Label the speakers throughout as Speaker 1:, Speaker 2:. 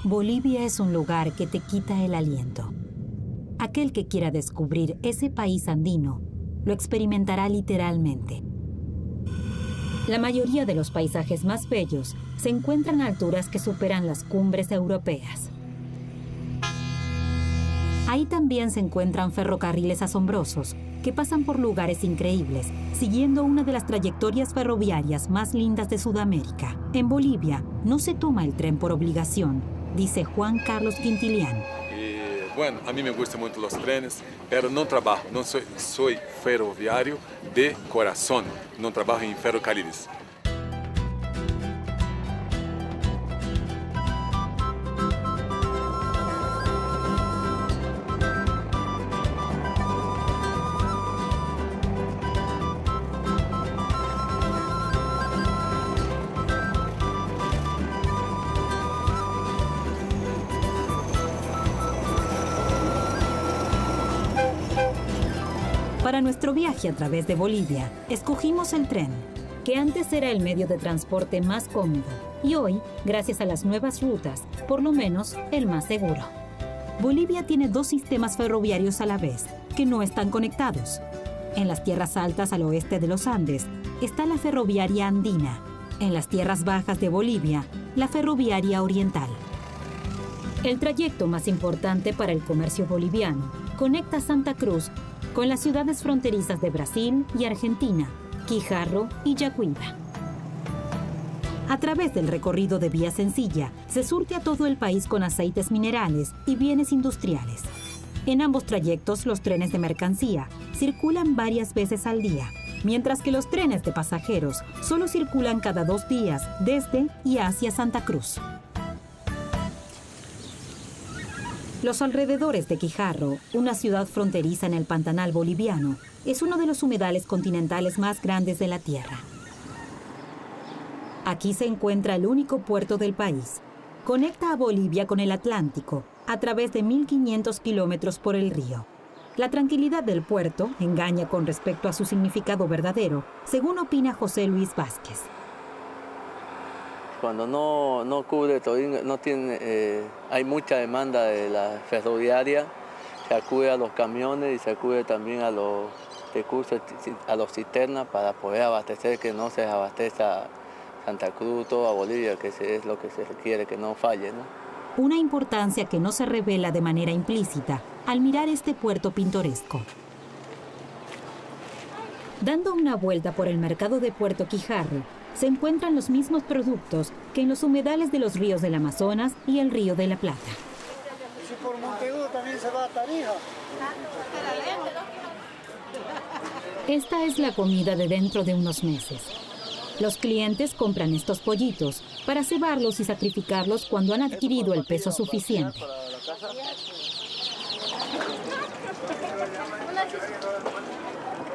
Speaker 1: Bolivia es un lugar que te quita el aliento. Aquel que quiera descubrir ese país andino lo experimentará literalmente. La mayoría de los paisajes más bellos se encuentran a alturas que superan las cumbres europeas. Ahí también se encuentran ferrocarriles asombrosos que pasan por lugares increíbles, siguiendo una de las trayectorias ferroviarias más lindas de Sudamérica. En Bolivia no se toma el tren por obligación, dice Juan Carlos Quintilian.
Speaker 2: Bueno, a mí me gustan mucho los trenes, pero no trabajo, no soy ferroviario de corazón, no trabajo en ferrocarriles.
Speaker 1: Para nuestro viaje a través de Bolivia, escogimos el tren, que antes era el medio de transporte más cómodo y hoy, gracias a las nuevas rutas, por lo menos el más seguro. Bolivia tiene dos sistemas ferroviarios a la vez, que no están conectados. En las tierras altas al oeste de los Andes está la ferroviaria andina. En las tierras bajas de Bolivia, la ferroviaria oriental. El trayecto más importante para el comercio boliviano conecta Santa Cruz con las ciudades fronterizas de Brasil y Argentina, Quijarro y Yacuiba. A través del recorrido de vía sencilla, se surte a todo el país con aceites minerales y bienes industriales. En ambos trayectos, los trenes de mercancía circulan varias veces al día, mientras que los trenes de pasajeros solo circulan cada 2 días desde y hacia Santa Cruz. Los alrededores de Quijarro, una ciudad fronteriza en el Pantanal boliviano, es uno de los humedales continentales más grandes de la Tierra. Aquí se encuentra el único puerto del país. Conecta a Bolivia con el Atlántico a través de 1.500 kilómetros por el río. La tranquilidad del puerto engaña con respecto a su significado verdadero, según opina José Luis Vázquez.
Speaker 3: Cuando no cubre Torino, no tiene, hay mucha demanda de la ferroviaria, se acude a los camiones y se acude también a los recursos, a los cisternas para poder abastecer, que no se abastezca Santa Cruz, toda Bolivia, que es lo que se requiere, que no falle, ¿no?
Speaker 1: Una importancia que no se revela de manera implícita al mirar este puerto pintoresco. Dando una vuelta por el mercado de Puerto Quijarro, se encuentran los mismos productos que en los humedales de los ríos del Amazonas y el Río de la Plata.
Speaker 4: Si por Montevideo también se va a Tarija.
Speaker 1: Esta es la comida de dentro de unos meses. Los clientes compran estos pollitos para cebarlos y sacrificarlos cuando han adquirido el peso suficiente.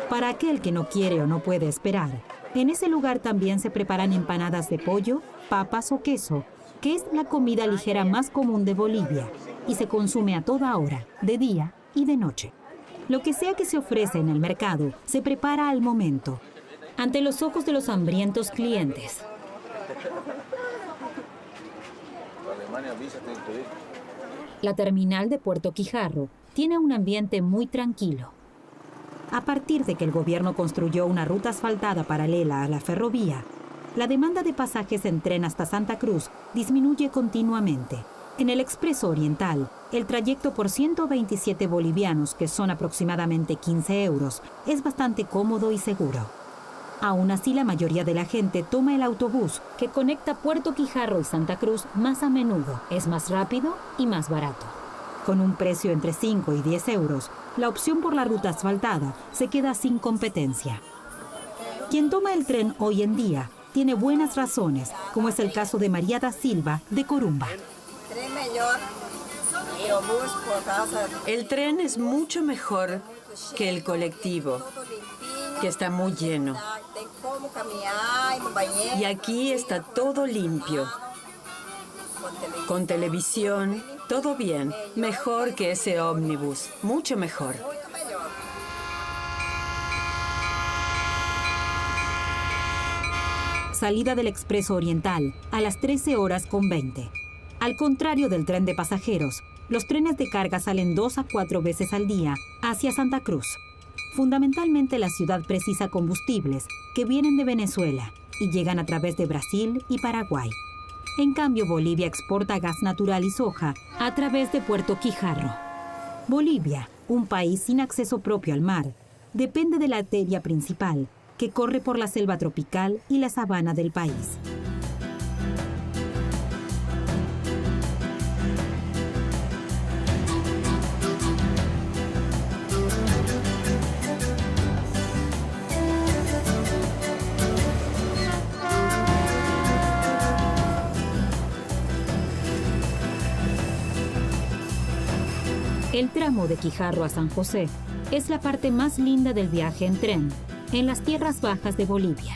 Speaker 1: Para aquel que no quiere o no puede esperar, en ese lugar también se preparan empanadas de pollo, papas o queso, que es la comida ligera más común de Bolivia y se consume a toda hora, de día y de noche. Lo que sea que se ofrece en el mercado se prepara al momento, ante los ojos de los hambrientos clientes. La terminal de Puerto Quijarro tiene un ambiente muy tranquilo. A partir de que el gobierno construyó una ruta asfaltada paralela a la ferrovía, la demanda de pasajes en tren hasta Santa Cruz disminuye continuamente. En el Expreso Oriental, el trayecto por 127 bolivianos, que son aproximadamente 15 euros, es bastante cómodo y seguro. Aún así, la mayoría de la gente toma el autobús, que conecta Puerto Quijarro y Santa Cruz más a menudo. Es más rápido y más barato. Con un precio entre 5 y 10 euros, la opción por la ruta asfaltada se queda sin competencia. Quien toma el tren hoy en día tiene buenas razones, como es el caso de María da Silva, de Corumba.
Speaker 5: El tren es mucho mejor que el colectivo, que está muy lleno. Y aquí está todo limpio. Con televisión, todo bien. Mejor que ese ómnibus, mucho mejor.
Speaker 1: Salida del Expreso Oriental a las 13:20. Al contrario del tren de pasajeros, los trenes de carga salen 2 a 4 veces al día hacia Santa Cruz. Fundamentalmente la ciudad precisa combustibles que vienen de Venezuela y llegan a través de Brasil y Paraguay. En cambio, Bolivia exporta gas natural y soja a través de Puerto Quijarro. Bolivia, un país sin acceso propio al mar, depende de la arteria principal que corre por la selva tropical y la sabana del país. El tramo de Quijarro a San José es la parte más linda del viaje en tren, en las tierras bajas de Bolivia.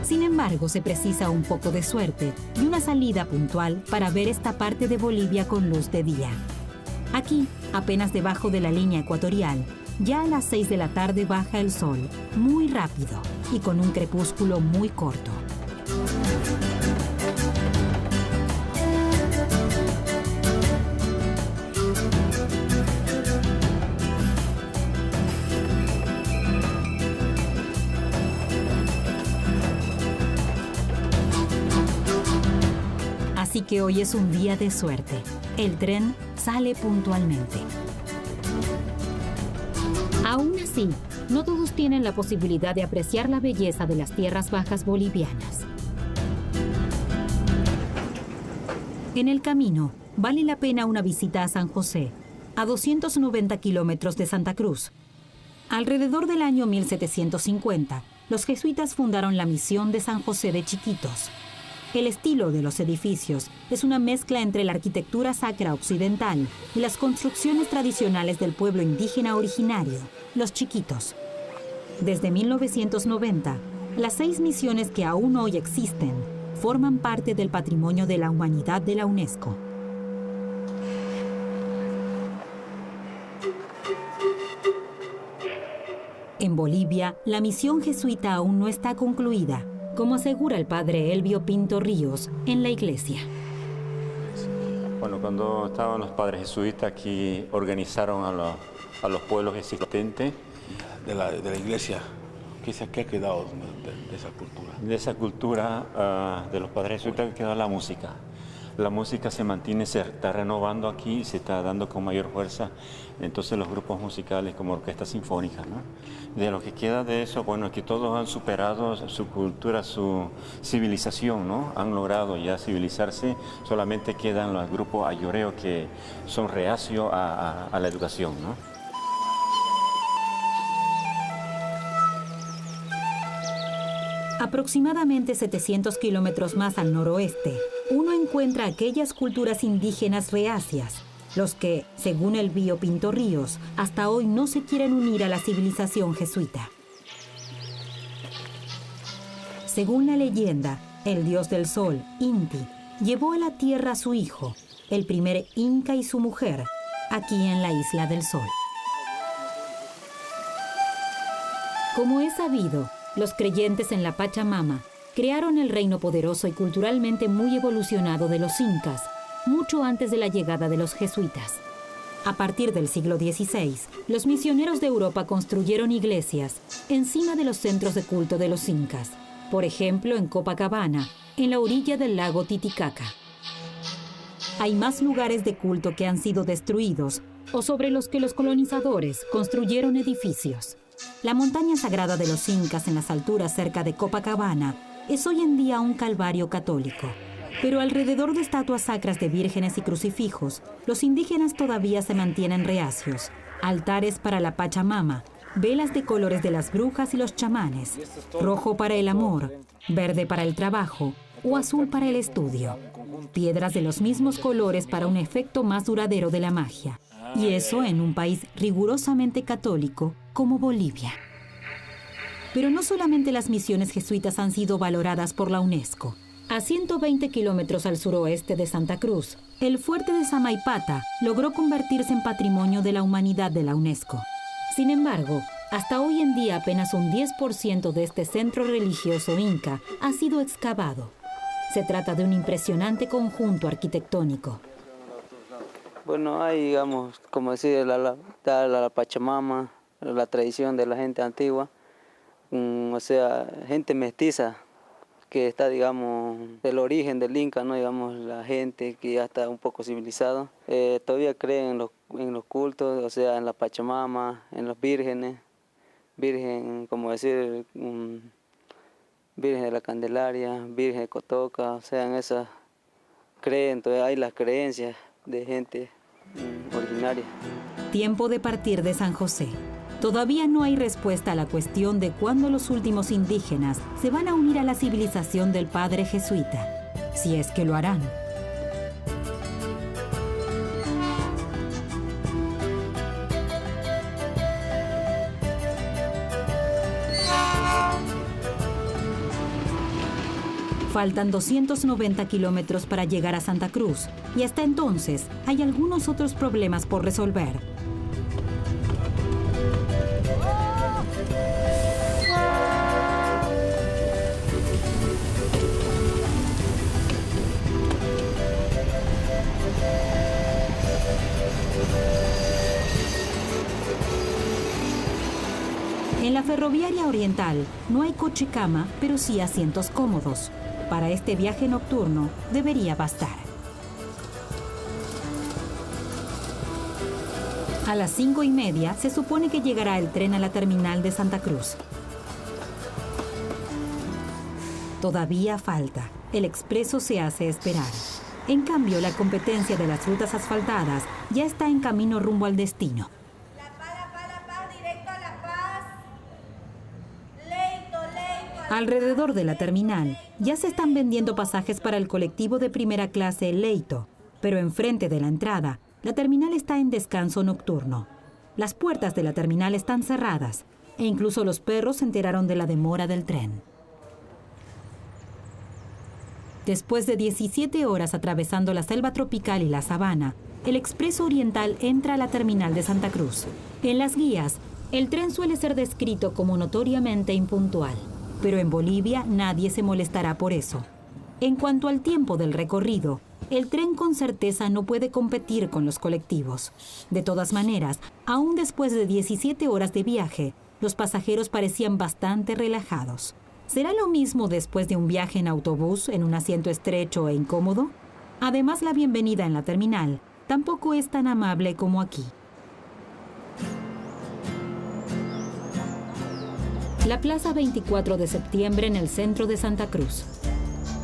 Speaker 1: Sin embargo, se precisa un poco de suerte y una salida puntual para ver esta parte de Bolivia con luz de día. Aquí, apenas debajo de la línea ecuatorial, ya a las 6 de la tarde baja el sol, muy rápido y con un crepúsculo muy corto. Así que hoy es un día de suerte. El tren sale puntualmente. Aún así, no todos tienen la posibilidad de apreciar la belleza de las tierras bajas bolivianas. En el camino, vale la pena una visita a San José, a 290 kilómetros de Santa Cruz. Alrededor del año 1750, los jesuitas fundaron la misión de San José de Chiquitos. El estilo de los edificios es una mezcla entre la arquitectura sacra occidental y las construcciones tradicionales del pueblo indígena originario, los Chiquitos. Desde 1990, las 6 misiones que aún hoy existen forman parte del Patrimonio de la Humanidad de la UNESCO. En Bolivia, la misión jesuita aún no está concluida, como asegura el padre Elvio Pinto Ríos en la iglesia.
Speaker 6: Bueno, cuando estaban los padres jesuitas aquí organizaron a los pueblos existentes.
Speaker 7: De la iglesia, ¿qué ha quedado de esa cultura?
Speaker 6: De esa cultura de los padres jesuitas quedó la música. La música se mantiene, se está renovando aquí, se está dando con mayor fuerza. Entonces los grupos musicales como orquestas sinfónicas, ¿no? De lo que queda de eso, bueno, aquí todos han superado su cultura, su civilización, ¿no? Han logrado ya civilizarse, solamente quedan los grupos ayoreos que son reacios a la educación, ¿no?
Speaker 1: Aproximadamente 700 kilómetros más al noroeste, uno encuentra aquellas culturas indígenas reacias, los que, según Elvio Pinto Ríos, hasta hoy no se quieren unir a la civilización jesuita. Según la leyenda, el dios del sol, Inti, llevó a la tierra a su hijo, el primer inca y su mujer, aquí en la Isla del Sol. Como es sabido, los creyentes en la Pachamama crearon el reino poderoso y culturalmente muy evolucionado de los incas, mucho antes de la llegada de los jesuitas. A partir del siglo XVI, los misioneros de Europa construyeron iglesias encima de los centros de culto de los incas, por ejemplo en Copacabana, en la orilla del lago Titicaca. Hay más lugares de culto que han sido destruidos o sobre los que los colonizadores construyeron edificios. La montaña sagrada de los incas en las alturas cerca de Copacabana es hoy en día un calvario católico. Pero alrededor de estatuas sacras de vírgenes y crucifijos, los indígenas todavía se mantienen reacios. Altares para la Pachamama, velas de colores de las brujas y los chamanes, rojo para el amor, verde para el trabajo o azul para el estudio. Piedras de los mismos colores para un efecto más duradero de la magia. Y eso en un país rigurosamente católico como Bolivia. Pero no solamente las misiones jesuitas han sido valoradas por la UNESCO. A 120 kilómetros al suroeste de Santa Cruz, el fuerte de Samaipata logró convertirse en Patrimonio de la Humanidad de la UNESCO. Sin embargo, Hasta hoy en día apenas un 10% de este centro religioso inca ha sido excavado. Se trata de un impresionante conjunto arquitectónico.
Speaker 8: Bueno, hay, digamos, como decir, la Pachamama, la tradición de la gente antigua, o sea, gente mestiza que está, digamos, del origen del Inca, ¿no? Digamos, la gente que ya está un poco civilizada, todavía creen en los cultos, o sea, en la Pachamama, en los vírgenes, virgen, como decir, Virgen de la Candelaria, Virgen de Cotoca, o sea, en esas creen, entonces hay las creencias de gente originaria.
Speaker 1: Tiempo de partir de San José. Todavía no hay respuesta a la cuestión de cuándo los últimos indígenas se van a unir a la civilización del padre jesuita, si es que lo harán. Faltan 290 kilómetros para llegar a Santa Cruz y hasta entonces hay algunos otros problemas por resolver. En la ferroviaria oriental no hay coche cama, pero sí asientos cómodos. Para este viaje nocturno debería bastar. A las 5:30 se supone que llegará el tren a la terminal de Santa Cruz. Todavía falta. El expreso se hace esperar. En cambio, la competencia de las rutas asfaltadas ya está en camino rumbo al destino. Alrededor de la terminal ya se están vendiendo pasajes para el colectivo de primera clase Leito, pero enfrente de la entrada, la terminal está en descanso nocturno. Las puertas de la terminal están cerradas e incluso los perros se enteraron de la demora del tren. Después de 17 horas atravesando la selva tropical y la sabana, el expreso oriental entra a la terminal de Santa Cruz. En las guías, el tren suele ser descrito como notoriamente impuntual. Pero en Bolivia nadie se molestará por eso. En cuanto al tiempo del recorrido, el tren con certeza no puede competir con los colectivos. De todas maneras, aún después de 17 horas de viaje, los pasajeros parecían bastante relajados. ¿Será lo mismo después de un viaje en autobús en un asiento estrecho e incómodo? Además, la bienvenida en la terminal tampoco es tan amable como aquí. La Plaza 24 de Septiembre en el centro de Santa Cruz.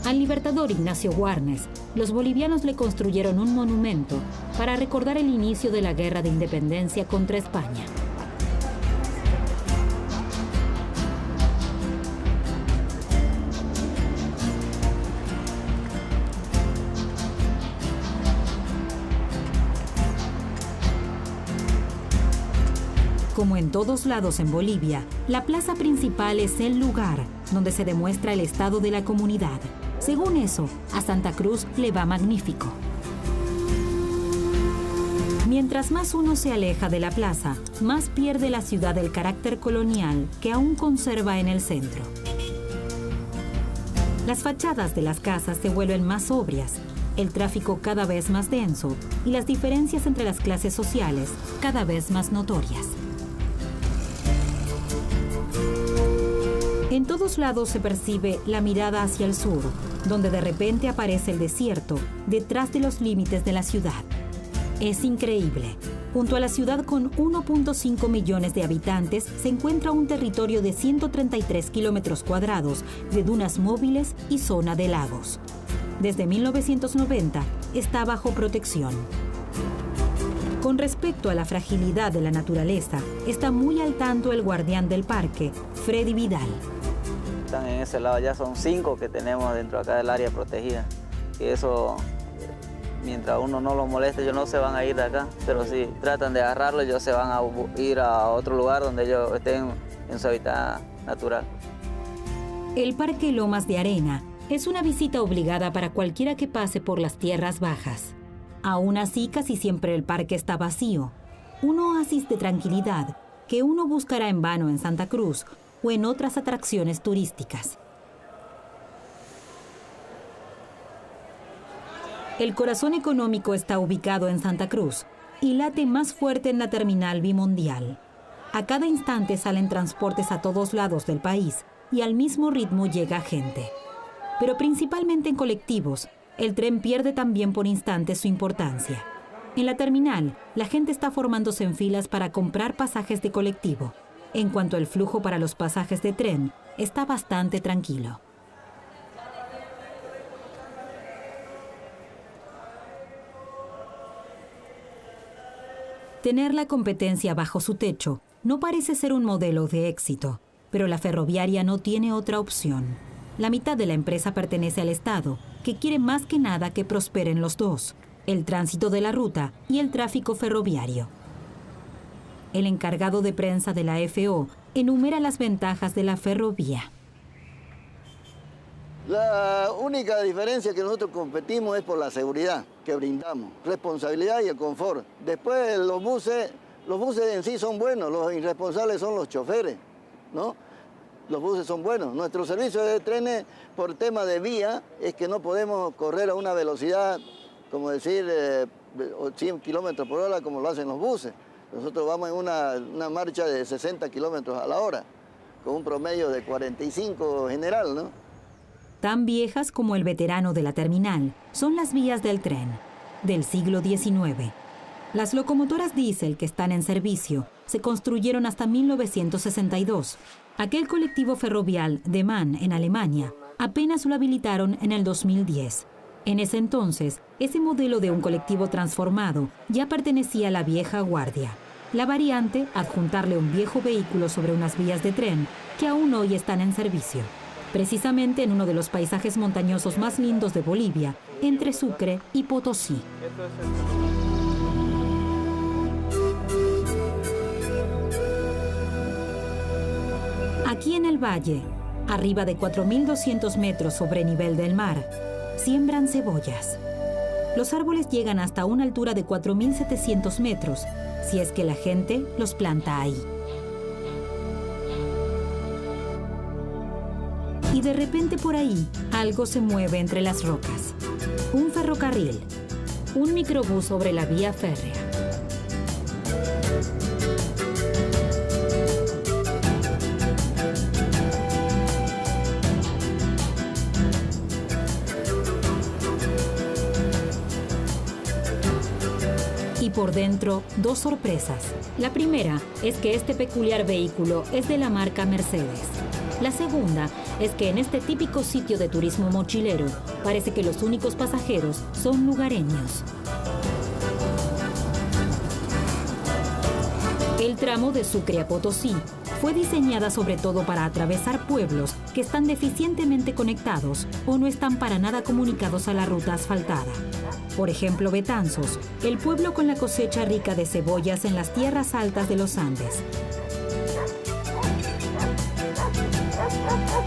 Speaker 1: Al libertador Ignacio Warnes, los bolivianos le construyeron un monumento para recordar el inicio de la Guerra de Independencia contra España. Como en todos lados en Bolivia, la plaza principal es el lugar donde se demuestra el estado de la comunidad. Según eso, a Santa Cruz le va magnífico. Mientras más uno se aleja de la plaza, más pierde la ciudad el carácter colonial que aún conserva en el centro. Las fachadas de las casas se vuelven más sobrias, el tráfico cada vez más denso y las diferencias entre las clases sociales cada vez más notorias. En todos lados se percibe la mirada hacia el sur, donde de repente aparece el desierto detrás de los límites de la ciudad. Es increíble. Junto a la ciudad con 1.5 millones de habitantes se encuentra un territorio de 133 kilómetros cuadrados de dunas móviles y zona de lagos. Desde 1990 está bajo protección. Con respecto a la fragilidad de la naturaleza, está muy al tanto el guardián del parque, Freddy Vidal.
Speaker 8: Están en ese lado, ya son 5 que tenemos dentro acá del área protegida. Y eso, mientras uno no los moleste, ellos no se van a ir de acá. Pero si tratan de agarrarlos, ellos se van a ir a otro lugar donde ellos estén en su hábitat natural.
Speaker 1: El Parque Lomas de Arena es una visita obligada para cualquiera que pase por las tierras bajas. Aún así, casi siempre el parque está vacío. Un oasis de tranquilidad que uno buscará en vano en Santa Cruz o en otras atracciones turísticas. El corazón económico está ubicado en Santa Cruz y late más fuerte en la terminal bimundial. A cada instante salen transportes a todos lados del país y al mismo ritmo llega gente. Pero principalmente en colectivos, el tren pierde también por instantes su importancia. En la terminal, la gente está formándose en filas para comprar pasajes de colectivo. En cuanto al flujo para los pasajes de tren, está bastante tranquilo. Tener la competencia bajo su techo no parece ser un modelo de éxito, pero la ferroviaria no tiene otra opción. La mitad de la empresa pertenece al Estado, que quiere más que nada que prosperen los dos, el tránsito de la ruta y el tráfico ferroviario. El encargado de prensa de la FO enumera las ventajas de la ferrovía.
Speaker 9: La única diferencia que nosotros competimos es por la seguridad que brindamos, responsabilidad y el confort. Después los buses en sí son buenos, los irresponsables son los choferes, ¿no? Los buses son buenos. Nuestro servicio de trenes, por tema de vía, es que no podemos correr a una velocidad, como decir, 100 kilómetros por hora como lo hacen los buses. Nosotros vamos en una marcha de 60 kilómetros a la hora, con un promedio de 45 general, ¿no?
Speaker 1: Tan viejas como el veterano de la terminal son las vías del tren, del siglo XIX. Las locomotoras diésel que están en servicio se construyeron hasta 1962. Aquel colectivo ferrovial de MAN en Alemania apenas lo habilitaron en el 2010. En ese entonces, ese modelo de un colectivo transformado ya pertenecía a la vieja guardia. La variante, adjuntarle un viejo vehículo sobre unas vías de tren que aún hoy están en servicio. Precisamente en uno de los paisajes montañosos más lindos de Bolivia, entre Sucre y Potosí. Aquí en el valle, arriba de 4.200 metros sobre nivel del mar, siembran cebollas. Los árboles llegan hasta una altura de 4.700 metros, si es que la gente los planta ahí. Y de repente por ahí, algo se mueve entre las rocas. Un ferrocarril, un microbús sobre la vía férrea. Y por dentro, dos sorpresas. La primera es que este peculiar vehículo es de la marca Mercedes. La segunda es que en este típico sitio de turismo mochilero parece que los únicos pasajeros son lugareños. El tramo de Sucre a Potosí fue diseñada sobre todo para atravesar pueblos que están deficientemente conectados o no están para nada comunicados a la ruta asfaltada. Por ejemplo, Betanzos, el pueblo con la cosecha rica de cebollas en las tierras altas de los Andes.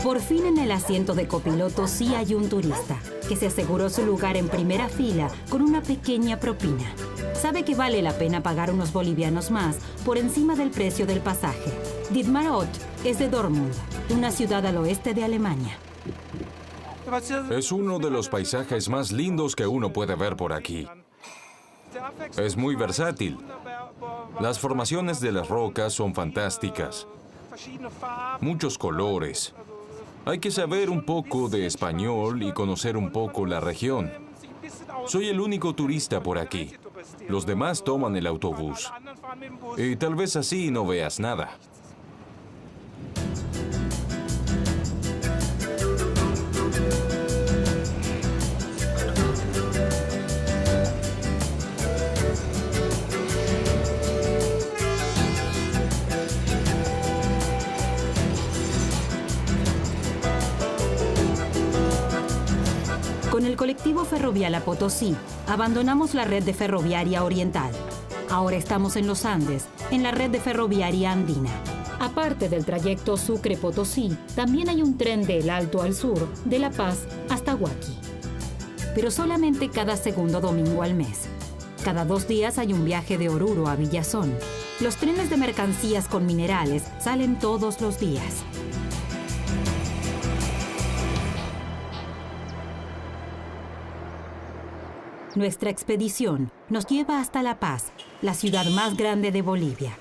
Speaker 1: Por fin en el asiento de copiloto sí hay un turista, que se aseguró su lugar en primera fila con una pequeña propina. Sabe que vale la pena pagar unos bolivianos más por encima del precio del pasaje. Dietmar Ott es de Dortmund, una ciudad al oeste de Alemania.
Speaker 10: Es uno de los paisajes más lindos que uno puede ver por aquí. Es muy versátil. Las formaciones de las rocas son fantásticas. Muchos colores. Hay que saber un poco de español y conocer un poco la región. Soy el único turista por aquí. Los demás toman el autobús. Y tal vez así no veas nada.
Speaker 1: Con el colectivo ferrovial a Potosí, abandonamos la red de ferroviaria oriental. Ahora estamos en los Andes, en la red de ferroviaria andina. Aparte del trayecto Sucre-Potosí, también hay un tren del Alto al sur, de La Paz hasta Huaqui. Pero solamente cada segundo domingo al mes. Cada 2 días hay un viaje de Oruro a Villazón. Los trenes de mercancías con minerales salen todos los días. Nuestra expedición nos lleva hasta La Paz, la ciudad más grande de Bolivia.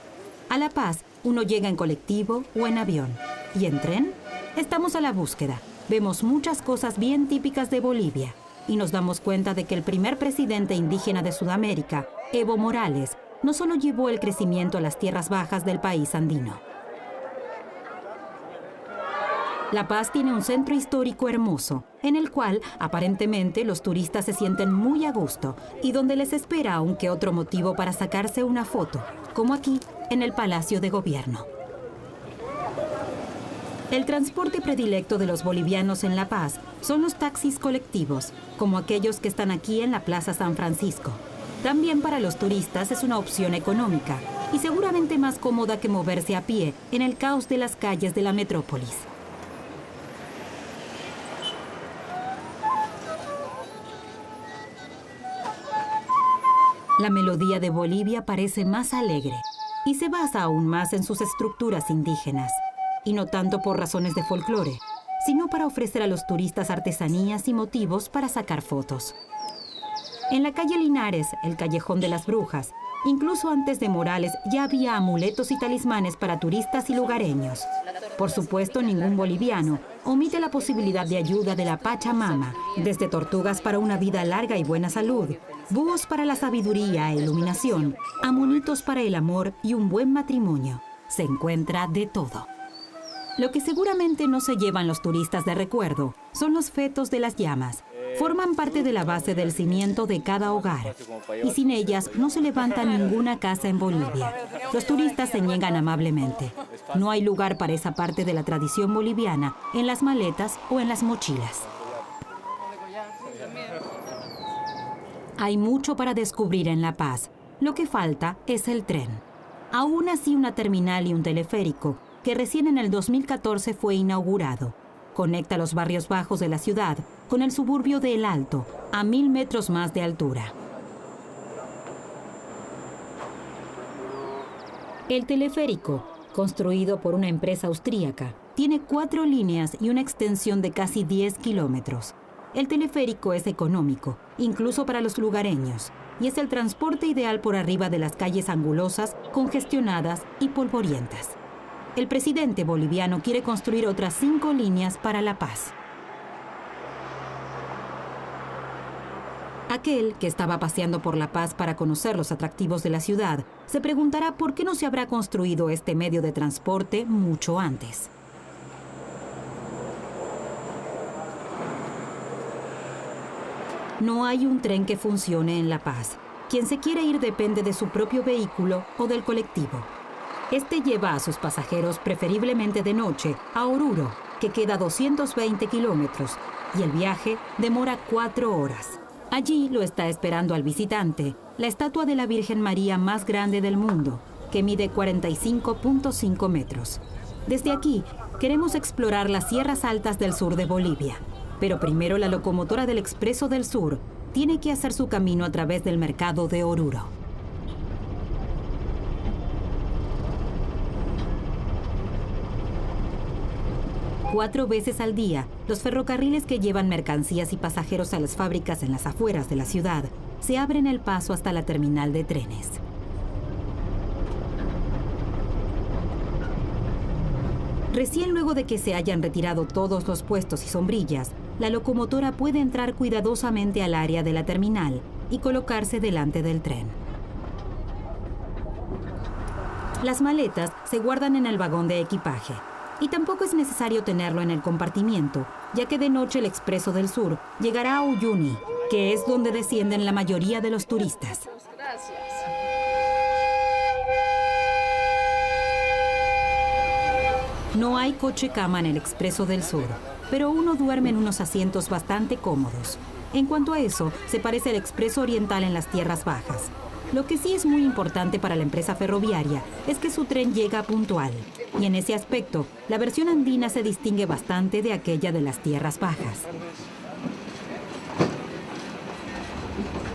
Speaker 1: A La Paz, uno llega en colectivo o en avión. ¿Y en tren? Estamos a la búsqueda. Vemos muchas cosas bien típicas de Bolivia y nos damos cuenta de que el primer presidente indígena de Sudamérica, Evo Morales, no solo llevó el crecimiento a las tierras bajas del país andino. La Paz tiene un centro histórico hermoso, en el cual aparentemente los turistas se sienten muy a gusto y donde les espera aún que otro motivo para sacarse una foto, como aquí en el Palacio de Gobierno. El transporte predilecto de los bolivianos en La Paz son los taxis colectivos, como aquellos que están aquí en la Plaza San Francisco. También para los turistas es una opción económica y seguramente más cómoda que moverse a pie en el caos de las calles de la metrópolis. La melodía de Bolivia parece más alegre y se basa aún más en sus estructuras indígenas. Y no tanto por razones de folclore, sino para ofrecer a los turistas artesanías y motivos para sacar fotos. En la calle Linares, el Callejón de las Brujas, incluso antes de Morales ya había amuletos y talismanes para turistas y lugareños. Por supuesto, ningún boliviano omite la posibilidad de ayuda de la Pachamama, desde tortugas para una vida larga y buena salud, búhos para la sabiduría e iluminación, a monitos para el amor y un buen matrimonio. Se encuentra de todo. Lo que seguramente no se llevan los turistas de recuerdo son los fetos de las llamas. Forman parte de la base del cimiento de cada hogar. Y sin ellas no se levanta ninguna casa en Bolivia. Los turistas se niegan amablemente. No hay lugar para esa parte de la tradición boliviana en las maletas o en las mochilas. Hay mucho para descubrir en La Paz. Lo que falta es el tren. Aún así, una terminal y un teleférico que recién en el 2014 fue inaugurado. Conecta los barrios bajos de la ciudad con el suburbio de El Alto, a 1000 metros más de altura. El teleférico, construido por una empresa austríaca, tiene 4 líneas y una extensión de casi 10 kilómetros. El teleférico es económico, incluso para los lugareños, y es el transporte ideal por arriba de las calles angulosas, congestionadas y polvorientas. El presidente boliviano quiere construir otras 5 líneas para La Paz. Aquel que estaba paseando por La Paz para conocer los atractivos de la ciudad se preguntará por qué no se habrá construido este medio de transporte mucho antes. No hay un tren que funcione en La Paz. Quien se quiere ir depende de su propio vehículo o del colectivo. Este lleva a sus pasajeros preferiblemente de noche a Oruro, que queda a 220 kilómetros, y el viaje demora 4 horas. Allí lo está esperando al visitante la estatua de la Virgen María más grande del mundo, que mide 45.5 metros. Desde aquí queremos explorar las sierras altas del sur de Bolivia, pero primero la locomotora del Expreso del Sur tiene que hacer su camino a través del mercado de Oruro. Cuatro veces al día, los ferrocarriles que llevan mercancías y pasajeros a las fábricas en las afueras de la ciudad se abren el paso hasta la terminal de trenes. Recién luego de que se hayan retirado todos los puestos y sombrillas, la locomotora puede entrar cuidadosamente al área de la terminal y colocarse delante del tren. Las maletas se guardan en el vagón de equipaje. Y tampoco es necesario tenerlo en el compartimiento, ya que de noche el Expreso del Sur llegará a Uyuni, que es donde descienden la mayoría de los turistas. No hay coche-cama en el Expreso del Sur, pero uno duerme en unos asientos bastante cómodos. En cuanto a eso, se parece al Expreso Oriental en las tierras bajas. Lo que sí es muy importante para la empresa ferroviaria es que su tren llega puntual. Y en ese aspecto, la versión andina se distingue bastante de aquella de las tierras bajas.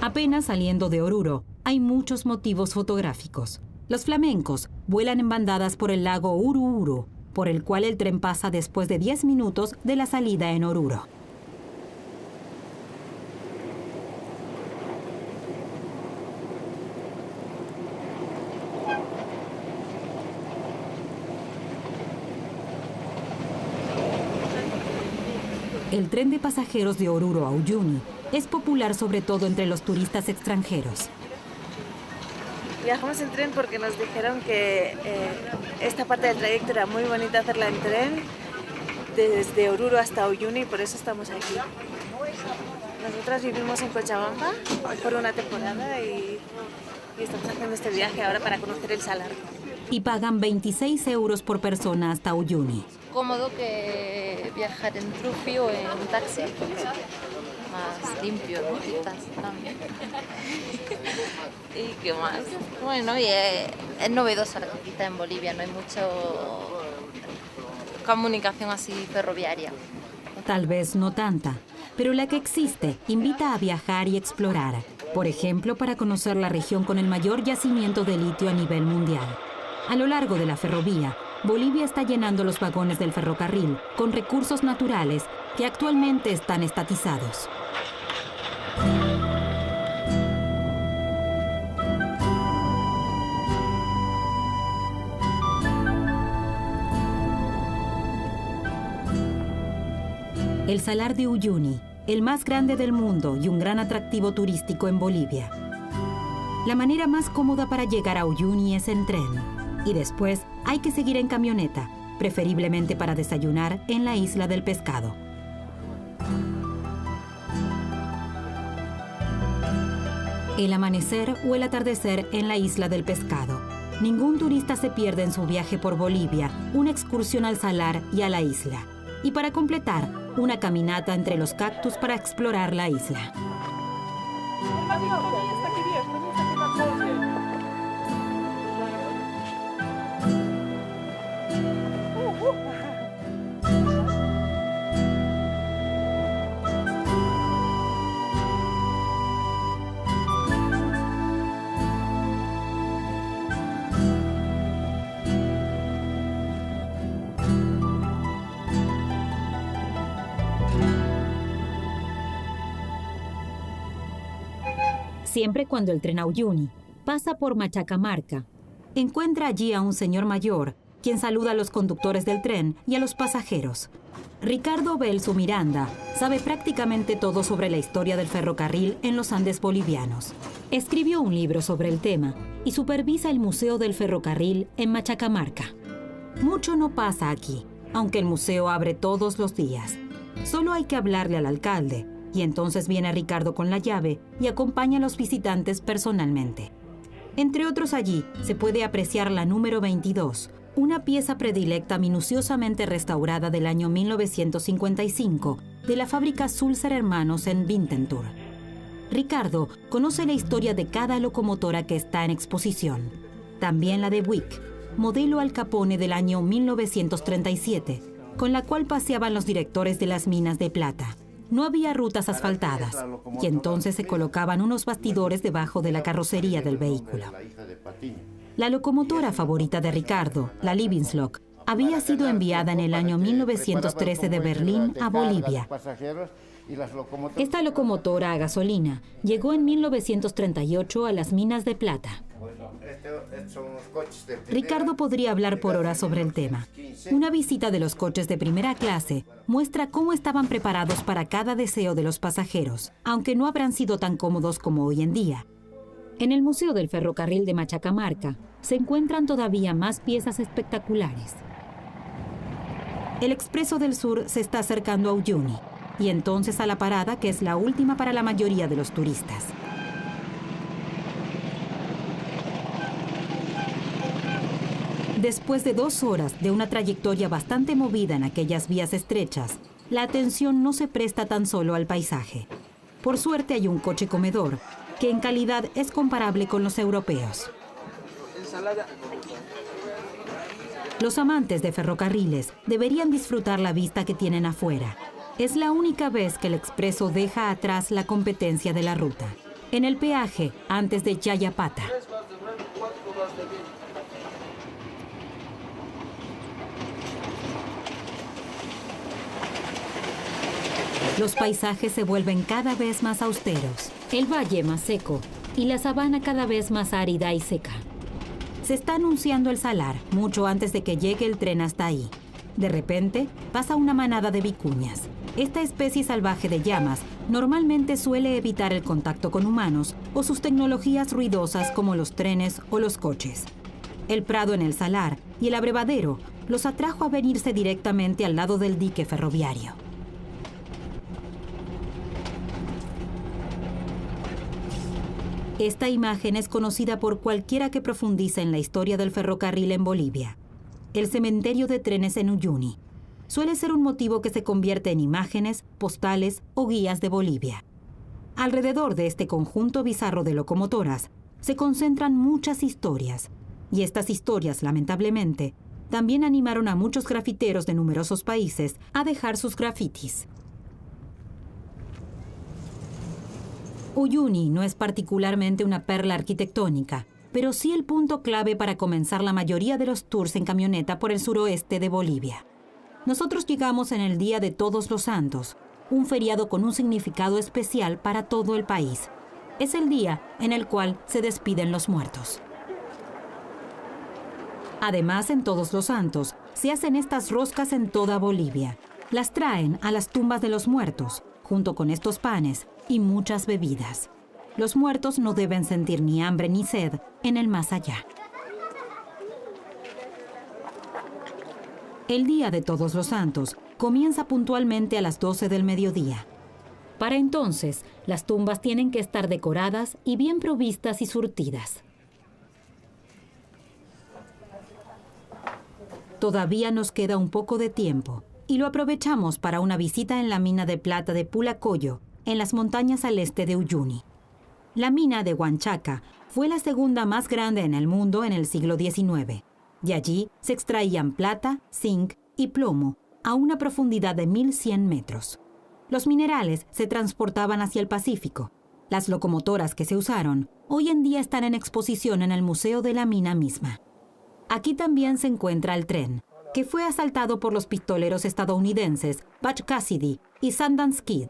Speaker 1: Apenas saliendo de Oruro, hay muchos motivos fotográficos. Los flamencos vuelan en bandadas por el lago Uru-Uru, por el cual el tren pasa después de 10 minutos de la salida en Oruro. El tren de pasajeros de Oruro a Uyuni es popular sobre todo entre los turistas extranjeros.
Speaker 11: Viajamos en tren porque nos dijeron que esta parte del trayecto era muy bonita hacerla en tren, desde Oruro hasta Uyuni, por eso estamos aquí. Nosotras vivimos en Cochabamba por una temporada y estamos haciendo este viaje ahora para conocer el Salar.
Speaker 1: Y pagan 26 euros por persona hasta Uyuni.
Speaker 12: Cómodo que viajar en Trufi o en un taxi. Más limpio, ¿no? Quizás también. ¿Y qué más? Bueno, y es novedosa la conquista en Bolivia, no hay mucha comunicación así ferroviaria.
Speaker 1: Tal vez no tanta, pero la que existe invita a viajar y explorar. Por ejemplo, para conocer la región con el mayor yacimiento de litio a nivel mundial. A lo largo de la ferrovía, Bolivia está llenando los vagones del ferrocarril con recursos naturales que actualmente están estatizados. El Salar de Uyuni, el más grande del mundo y un gran atractivo turístico en Bolivia. La manera más cómoda para llegar a Uyuni es en tren. Y después hay que seguir en camioneta, preferiblemente para desayunar en la Isla del Pescado. El amanecer o el atardecer en la Isla del Pescado. Ningún turista se pierde en su viaje por Bolivia una excursión al salar y a la isla. Y para completar, una caminata entre los cactus para explorar la isla. Siempre cuando el tren a Uyuni pasa por Machacamarca, encuentra allí a un señor mayor, quien saluda a los conductores del tren y a los pasajeros. Ricardo Belsu Miranda sabe prácticamente todo sobre la historia del ferrocarril en los Andes bolivianos. Escribió un libro sobre el tema y supervisa el Museo del Ferrocarril en Machacamarca. Mucho no pasa aquí, aunque el museo abre todos los días. Solo hay que hablarle al alcalde, y entonces viene Ricardo con la llave y acompaña a los visitantes personalmente. Entre otros allí se puede apreciar la número 22, una pieza predilecta minuciosamente restaurada del año 1955 de la fábrica Sulzer Hermanos en Winterthur. Ricardo conoce la historia de cada locomotora que está en exposición. También la de Buick, modelo Al Capone del año 1937, con la cual paseaban los directores de las minas de plata. No había rutas asfaltadas y entonces se colocaban unos bastidores debajo de la carrocería del vehículo. La locomotora favorita de Ricardo, la Lebenslok, había sido enviada en el año 1913 de Berlín a Bolivia. Esta locomotora a gasolina llegó en 1938 a las minas de plata. Ricardo podría hablar por horas sobre el tema. Una visita de los coches de primera clase muestra cómo estaban preparados para cada deseo de los pasajeros, aunque no habrán sido tan cómodos como hoy en día. En el Museo del Ferrocarril de Machacamarca se encuentran todavía más piezas espectaculares. El Expreso del Sur se está acercando a Uyuni y entonces a la parada que es la última para la mayoría de los turistas. Después de 2 horas de una trayectoria bastante movida en aquellas vías estrechas, la atención no se presta tan solo al paisaje. Por suerte hay un coche comedor, que en calidad es comparable con los europeos. Los amantes de ferrocarriles deberían disfrutar la vista que tienen afuera. Es la única vez que el expreso deja atrás la competencia de la ruta. En el peaje, antes de Chayapata. los paisajes se vuelven cada vez más austeros, el valle más seco y la sabana cada vez más árida y seca. Se está anunciando el salar mucho antes de que llegue el tren hasta ahí. De repente, pasa una manada de vicuñas. Esta especie salvaje de llamas normalmente suele evitar el contacto con humanos o sus tecnologías ruidosas como los trenes o los coches. El prado en el salar y el abrevadero los atrajo a venirse directamente al lado del dique ferroviario. Esta imagen es conocida por cualquiera que profundiza en la historia del ferrocarril en Bolivia. El cementerio de trenes en Uyuni suele ser un motivo que se convierte en imágenes, postales o guías de Bolivia. Alrededor de este conjunto bizarro de locomotoras se concentran muchas historias, y estas historias, lamentablemente, también animaron a muchos grafiteros de numerosos países a dejar sus grafitis. Uyuni no es particularmente una perla arquitectónica, pero sí el punto clave para comenzar la mayoría de los tours en camioneta por el suroeste de Bolivia. Nosotros llegamos en el Día de Todos los Santos, un feriado con un significado especial para todo el país. Es el día en el cual se despiden los muertos. Además, en Todos los Santos se hacen estas roscas en toda Bolivia. Las traen a las tumbas de los muertos, junto con estos panes y muchas bebidas. Los muertos no deben sentir ni hambre ni sed en el más allá. El Día de Todos los Santos comienza puntualmente a las 12 del mediodía. Para entonces, las tumbas tienen que estar decoradas y bien provistas y surtidas. Todavía nos queda un poco de tiempo y lo aprovechamos para una visita en la mina de plata de Pulacoyo, en las montañas al este de Uyuni. La mina de Huanchaca fue la segunda más grande en el mundo en el siglo XIX. De allí se extraían plata, zinc y plomo a una profundidad de 1.100 metros. Los minerales se transportaban hacia el Pacífico. Las locomotoras que se usaron hoy en día están en exposición en el Museo de la Mina misma. Aquí también se encuentra el tren, que fue asaltado por los pistoleros estadounidenses Butch Cassidy y Sundance Kid.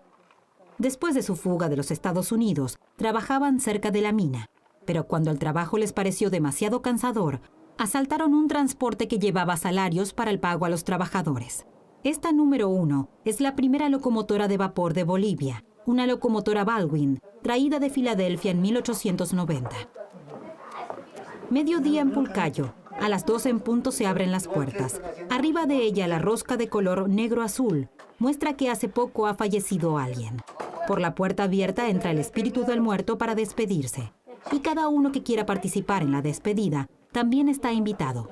Speaker 1: Después de su fuga de los Estados Unidos, trabajaban cerca de la mina, pero cuando el trabajo les pareció demasiado cansador, asaltaron un transporte que llevaba salarios para el pago a los trabajadores. Esta número 1 es la primera locomotora de vapor de Bolivia, una locomotora Baldwin, traída de Filadelfia en 1890. Mediodía en Pulcayo. A las 12 en punto se abren las puertas. Arriba de ella la rosca de color negro-azul muestra que hace poco ha fallecido alguien. Por la puerta abierta entra el espíritu del muerto para despedirse. Y cada uno que quiera participar en la despedida también está invitado.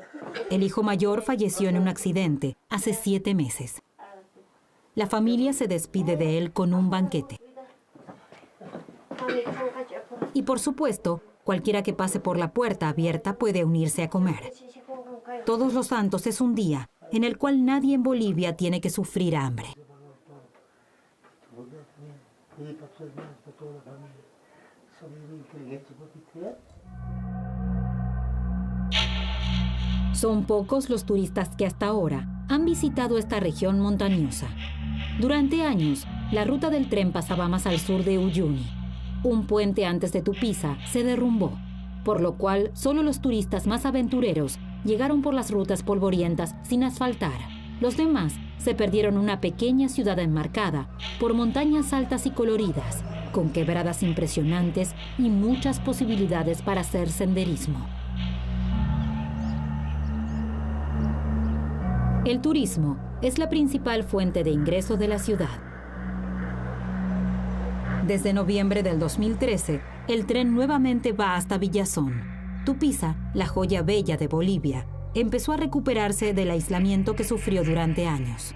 Speaker 1: El hijo mayor falleció en un accidente hace 7 meses. La familia se despide de él con un banquete. Y por supuesto, cualquiera que pase por la puerta abierta puede unirse a comer. Todos los Santos es un día en el cual nadie en Bolivia tiene que sufrir hambre. Son pocos los turistas que hasta ahora han visitado esta región montañosa. Durante años, la ruta del tren pasaba más al sur de Uyuni. Un puente antes de Tupiza se derrumbó, por lo cual solo los turistas más aventureros llegaron por las rutas polvorientas sin asfaltar. Los demás se perdieron una pequeña ciudad enmarcada por montañas altas y coloridas, con quebradas impresionantes y muchas posibilidades para hacer senderismo. El turismo es la principal fuente de ingreso de la ciudad. Desde noviembre del 2013, el tren nuevamente va hasta Villazón. Tupiza, la joya bella de Bolivia, empezó a recuperarse del aislamiento que sufrió durante años.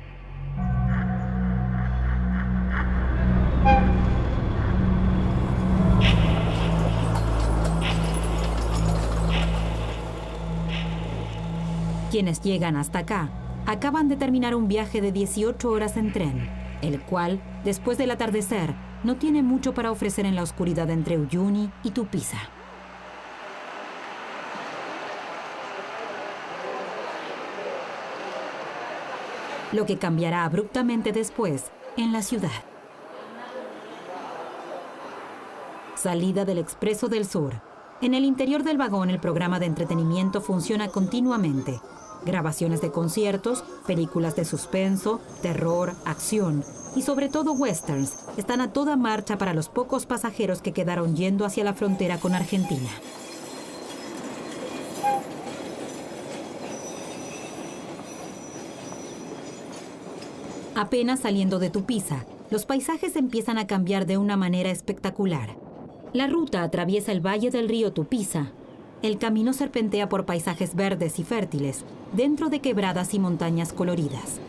Speaker 1: Quienes llegan hasta acá acaban de terminar un viaje de 18 horas en tren, el cual, después del atardecer, no tiene mucho para ofrecer en la oscuridad entre Uyuni y Tupiza. Lo que cambiará abruptamente después en la ciudad. Salida del Expreso del Sur. En el interior del vagón, el programa de entretenimiento funciona continuamente. Grabaciones de conciertos, películas de suspenso, terror, acción y sobre todo westerns están a toda marcha para los pocos pasajeros que quedaron yendo hacia la frontera con Argentina. Apenas saliendo de Tupiza, los paisajes empiezan a cambiar de una manera espectacular. La ruta atraviesa el valle del río Tupiza. El camino serpentea por paisajes verdes y fértiles, dentro de quebradas y montañas coloridas.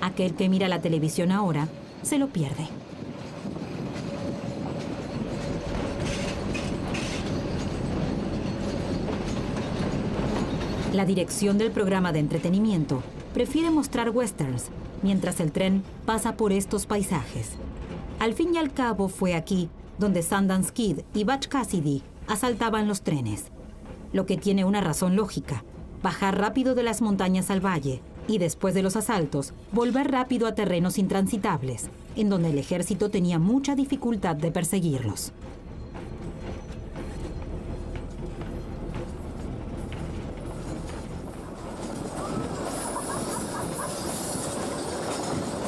Speaker 1: Aquel que mira la televisión ahora se lo pierde. La dirección del programa de entretenimiento prefiere mostrar westerns, mientras el tren pasa por estos paisajes. Al fin y al cabo fue aquí donde Sundance Kid y Butch Cassidy asaltaban los trenes. Lo que tiene una razón lógica: bajar rápido de las montañas al valle y después de los asaltos, volver rápido a terrenos intransitables, en donde el ejército tenía mucha dificultad de perseguirlos.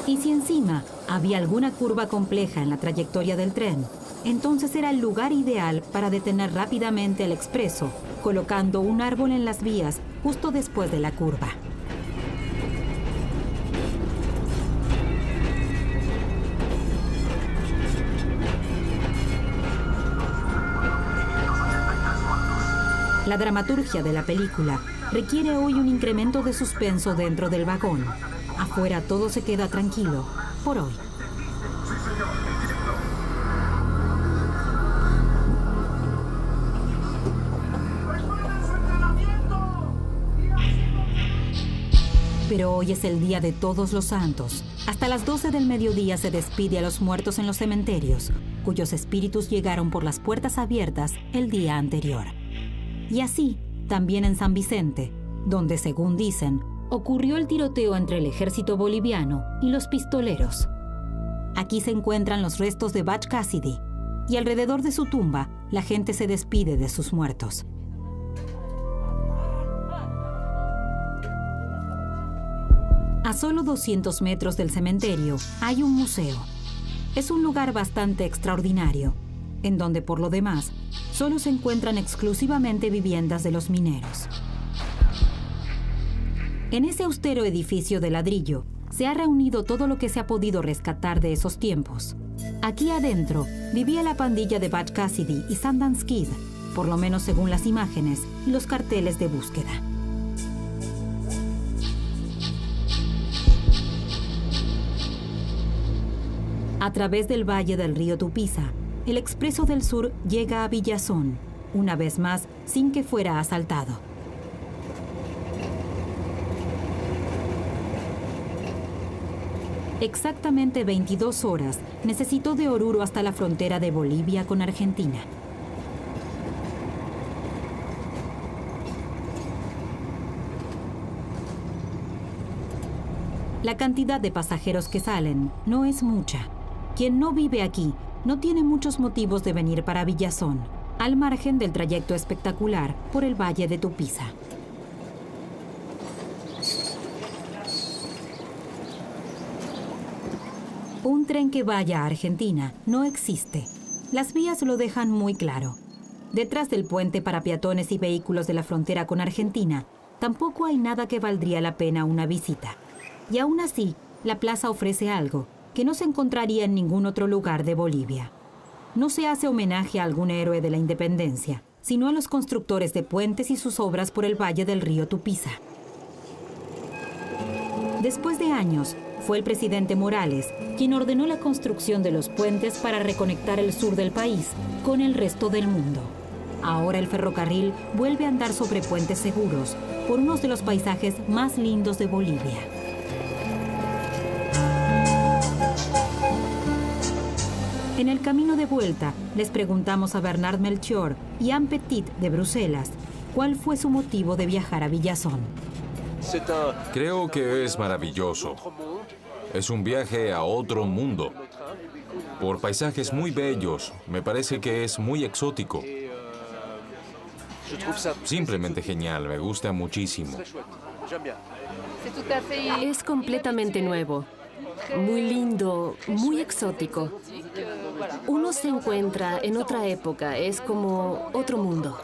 Speaker 1: Y si encima había alguna curva compleja en la trayectoria del tren, entonces era el lugar ideal para detener rápidamente el expreso, colocando un árbol en las vías justo después de la curva. La dramaturgia de la película requiere hoy un incremento de suspenso dentro del vagón. Afuera todo se queda tranquilo, por hoy. Pero hoy es el día de Todos los Santos. Hasta las 12 del mediodía se despide a los muertos en los cementerios, cuyos espíritus llegaron por las puertas abiertas el día anterior. Y así, también en San Vicente, donde, según dicen, ocurrió el tiroteo entre el ejército boliviano y los pistoleros. Aquí se encuentran los restos de Butch Cassidy, y alrededor de su tumba, la gente se despide de sus muertos. A solo 200 metros del cementerio hay un museo. Es un lugar bastante extraordinario, en donde por lo demás solo se encuentran exclusivamente viviendas de los mineros. En ese austero edificio de ladrillo se ha reunido todo lo que se ha podido rescatar de esos tiempos. Aquí adentro vivía la pandilla de Butch Cassidy y Sundance Kid, por lo menos según las imágenes y los carteles de búsqueda. A través del valle del río Tupiza, el Expreso del Sur llega a Villazón, una vez más sin que fuera asaltado. Exactamente 22 horas necesitó de Oruro hasta la frontera de Bolivia con Argentina. La cantidad de pasajeros que salen no es mucha. Quien no vive aquí no tiene muchos motivos de venir para Villazón, al margen del trayecto espectacular por el valle de Tupiza. Un tren que vaya a Argentina no existe. Las vías lo dejan muy claro. Detrás del puente para peatones y vehículos de la frontera con Argentina, tampoco hay nada que valdría la pena una visita. Y aún así, la plaza ofrece algo que no se encontraría en ningún otro lugar de Bolivia. No se hace homenaje a algún héroe de la independencia, sino a los constructores de puentes y sus obras por el valle del río Tupiza. Después de años, fue el presidente Morales quien ordenó la construcción de los puentes para reconectar el sur del país con el resto del mundo. Ahora el ferrocarril vuelve a andar sobre puentes seguros por uno de los paisajes más lindos de Bolivia. En el camino de vuelta, les preguntamos a Bernard Melchior y Anne Petit de Bruselas cuál fue su motivo de viajar a Villazón.
Speaker 10: Creo que es maravilloso. Es un viaje a otro mundo. por paisajes muy bellos. Me parece que es muy exótico. Simplemente genial, me gusta muchísimo.
Speaker 13: Es completamente nuevo, muy lindo, muy exótico. Uno se encuentra en otra época, es como otro mundo.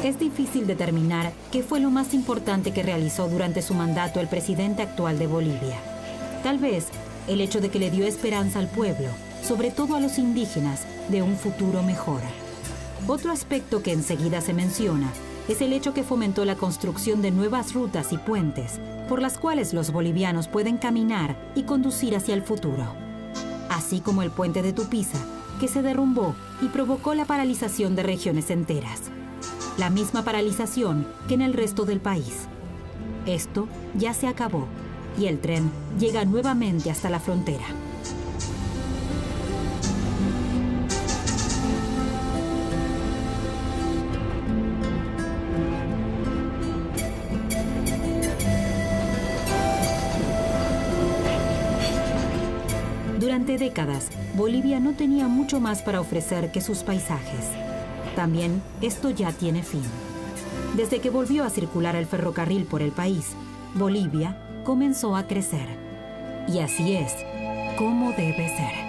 Speaker 1: Es difícil determinar qué fue lo más importante que realizó durante su mandato el presidente actual de Bolivia. Tal vez el hecho de que le dio esperanza al pueblo, sobre todo a los indígenas, de un futuro mejor. Otro aspecto que enseguida se menciona es el hecho que fomentó la construcción de nuevas rutas y puentes, por las cuales los bolivianos pueden caminar y conducir hacia el futuro. Así como el puente de Tupiza, que se derrumbó y provocó la paralización de regiones enteras. La misma paralización que en el resto del país. Esto ya se acabó y el tren llega nuevamente hasta la frontera. Durante décadas, Bolivia no tenía mucho más para ofrecer que sus paisajes. También esto ya tiene fin. Desde que volvió a circular el ferrocarril por el país, Bolivia comenzó a crecer. Y así es como debe ser.